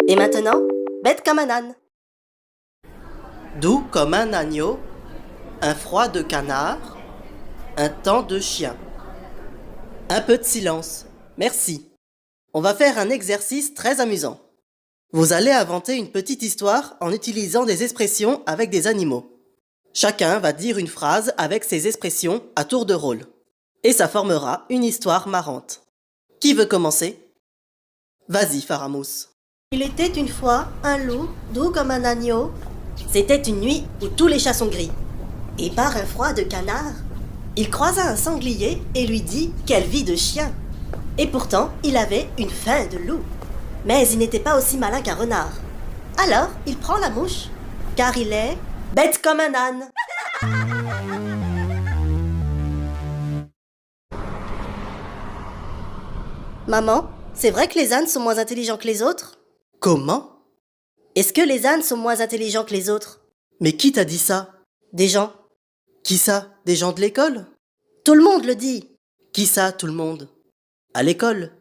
Et maintenant, bête comme un âne. Doux comme un agneau, un froid de canard, un temps de chien. Un peu de silence, merci. On va faire un exercice très amusant. Vous allez inventer une petite histoire en utilisant des expressions avec des animaux. Chacun va dire une phrase avec ces expressions à tour de rôle. Et ça formera une histoire marrante. Qui veut commencer? Vas-y, Faramous. Il était une fois un loup, doux comme un agneau. C'était une nuit où tous les chats sont gris. Et par un froid de canard, il croisa un sanglier et lui dit quelle vie de chien. Et pourtant, il avait une faim de loup. Mais il n'était pas aussi malin qu'un renard. Alors, il prend la mouche, car il est bête comme un âne. Maman, c'est vrai que les ânes sont moins intelligents que les autres? Comment? Est-ce que les ânes sont moins intelligents que les autres? Mais qui t'a dit ça? Des gens. Qui ça? Des gens de l'école? Tout le monde le dit. Qui ça, tout le monde? À l'école?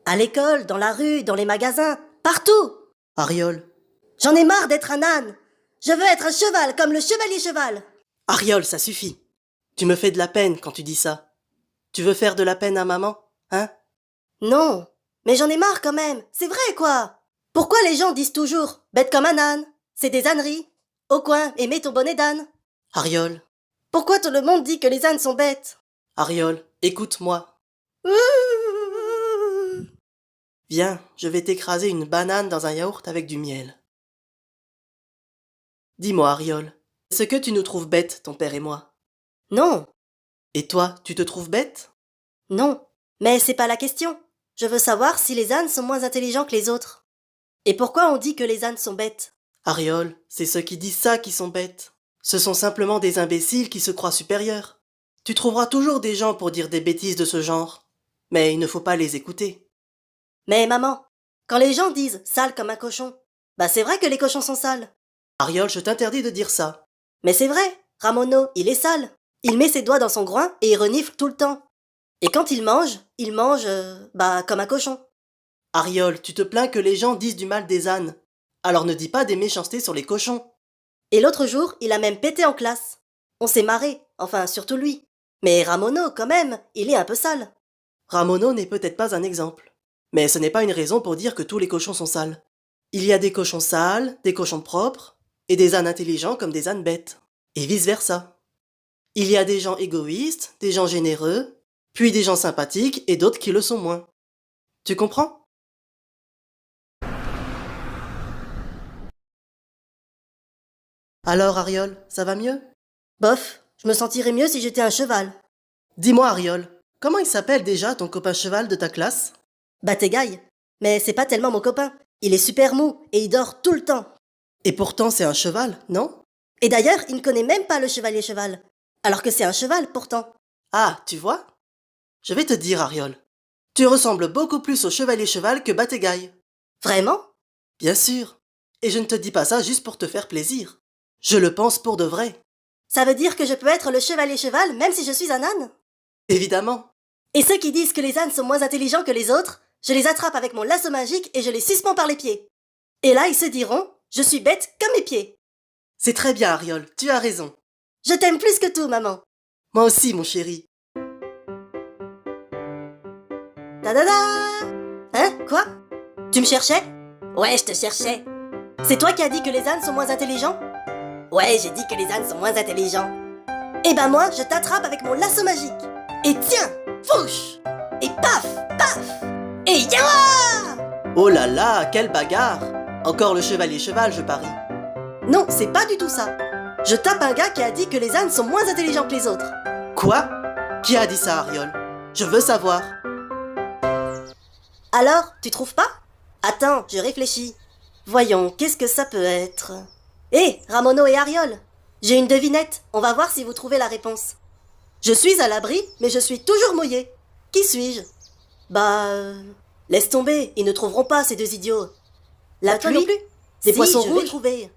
À l'école, dans la rue, dans les magasins, partout. Ariol. J'en ai marre d'être un âne. Je veux être un cheval comme le chevalier cheval. Ariol, ça suffit. Tu me fais de la peine quand tu dis ça. Tu veux faire de la peine à maman, hein? Non, mais j'en ai marre quand même. C'est vrai quoi. Pourquoi les gens disent toujours bête comme un âne? C'est des âneries. Au coin, et mets ton bonnet d'âne. Ariol. Pourquoi tout le monde dit que les ânes sont bêtes? Ariol, écoute-moi. Viens, je vais t'écraser une banane dans un yaourt avec du miel. Dis-moi, Ariol, est-ce que tu nous trouves bêtes, ton père et moi? Non, Et toi, tu te trouves bête? non, mais c'est pas la question. Je veux savoir si les ânes sont moins intelligents que les autres. Et pourquoi on dit que les ânes sont bêtes? Ariol, c'est ceux qui disent ça qui sont bêtes. Ce sont simplement des imbéciles qui se croient supérieurs. Tu trouveras toujours des gens pour dire des bêtises de ce genre. Mais il ne faut pas les écouter. Mais maman, quand les gens disent sale comme un cochon, bah c'est vrai que les cochons sont sales. Ariol, je t'interdis de dire ça. Mais c'est vrai, Ramono, il est sale. Il met ses doigts dans son groin et il renifle tout le temps. Et quand il mange, comme un cochon. Ariol, tu te plains que les gens disent du mal des ânes. Alors ne dis pas des méchancetés sur les cochons. Et l'autre jour, il a même pété en classe. On s'est marré, enfin surtout lui. Mais Ramono, quand même, il est un peu sale. Ramono n'est peut-être pas un exemple. Mais ce n'est pas une raison pour dire que tous les cochons sont sales. Il y a des cochons sales, des cochons propres, et des ânes intelligents comme des ânes bêtes. Et vice-versa. Il y a des gens égoïstes, des gens généreux, puis des gens sympathiques et d'autres qui le sont moins. Tu comprends? Alors, Ariol, ça va mieux? Bof, je me sentirais mieux si j'étais un cheval. Dis-moi, Ariol, comment il s'appelle déjà ton copain cheval de ta classe? Batégaille. Mais c'est pas tellement mon copain. Il est super mou et il dort tout le temps. Et pourtant c'est un cheval, non? Et d'ailleurs, il ne connaît même pas le chevalier cheval. Alors que c'est un cheval pourtant. Ah, tu vois? Je vais te dire, Ariol. Tu ressembles beaucoup plus au chevalier cheval que Batégaille. Vraiment? Bien sûr. Et je ne te dis pas ça juste pour te faire plaisir. Je le pense pour de vrai. Ça veut dire que je peux être le chevalier cheval même si je suis un âne? Évidemment. Et ceux qui disent que les ânes sont moins intelligents que les autres, je les attrape avec mon lasso magique et je les suspends par les pieds. Et là, ils se diront, je suis bête comme mes pieds. C'est très bien, Ariol, tu as raison. Je t'aime plus que tout, maman. Moi aussi, mon chéri. Ta-da-da! Hein? Quoi? Tu me cherchais? Ouais, je te cherchais. C'est toi qui as dit que les ânes sont moins intelligents? Ouais, j'ai dit que les ânes sont moins intelligents. Eh ben moi, je t'attrape avec mon lasso magique. Et tiens, fouche! Et paf, paf! Et yaouah! Oh là là, quelle bagarre! Encore le chevalier cheval, je parie. Non, c'est pas du tout ça. Je tape un gars qui a dit que les ânes sont moins intelligents que les autres. Quoi? Qui a dit ça, Ariol? Je veux savoir. Alors, tu trouves pas? Attends, je réfléchis. Voyons, qu'est-ce que ça peut être? Hé, Ramono et Ariol, j'ai une devinette, on va voir si vous trouvez la réponse. Je suis à l'abri, mais je suis toujours mouillé. Qui suis-je? Laisse tomber, ils ne trouveront pas ces deux idiots. La pluie, non plus? Des Si, poissons je vais rouges, trouver.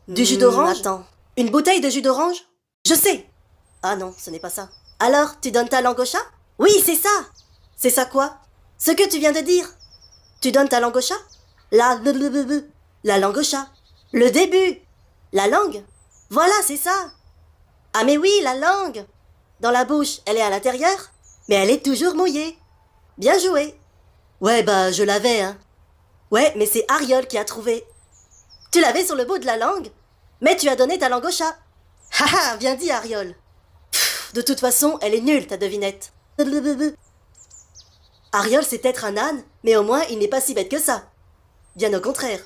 Du jus d'orange? Attends. Une bouteille de jus d'orange? Je sais. Ah non, ce n'est pas ça. Alors, tu donnes ta langue au chat? Oui, c'est ça. C'est ça quoi? Ce que tu viens de dire. Tu donnes ta langue au chat? La La langue au chat. Le début. La langue. Voilà, c'est ça. Ah mais oui, la langue. Dans la bouche, elle est à l'intérieur, mais elle est toujours mouillée. Bien joué. Ouais, bah je l'avais, hein. Ouais, mais c'est Ariol qui a trouvé. Tu l'avais sur le bout de la langue, mais tu as donné ta langue au chat. Haha, bien dit, Ariol. Pff, de toute façon, elle est nulle, ta devinette. Ariol, c'est être un âne, mais au moins, il n'est pas si bête que ça. Bien au contraire.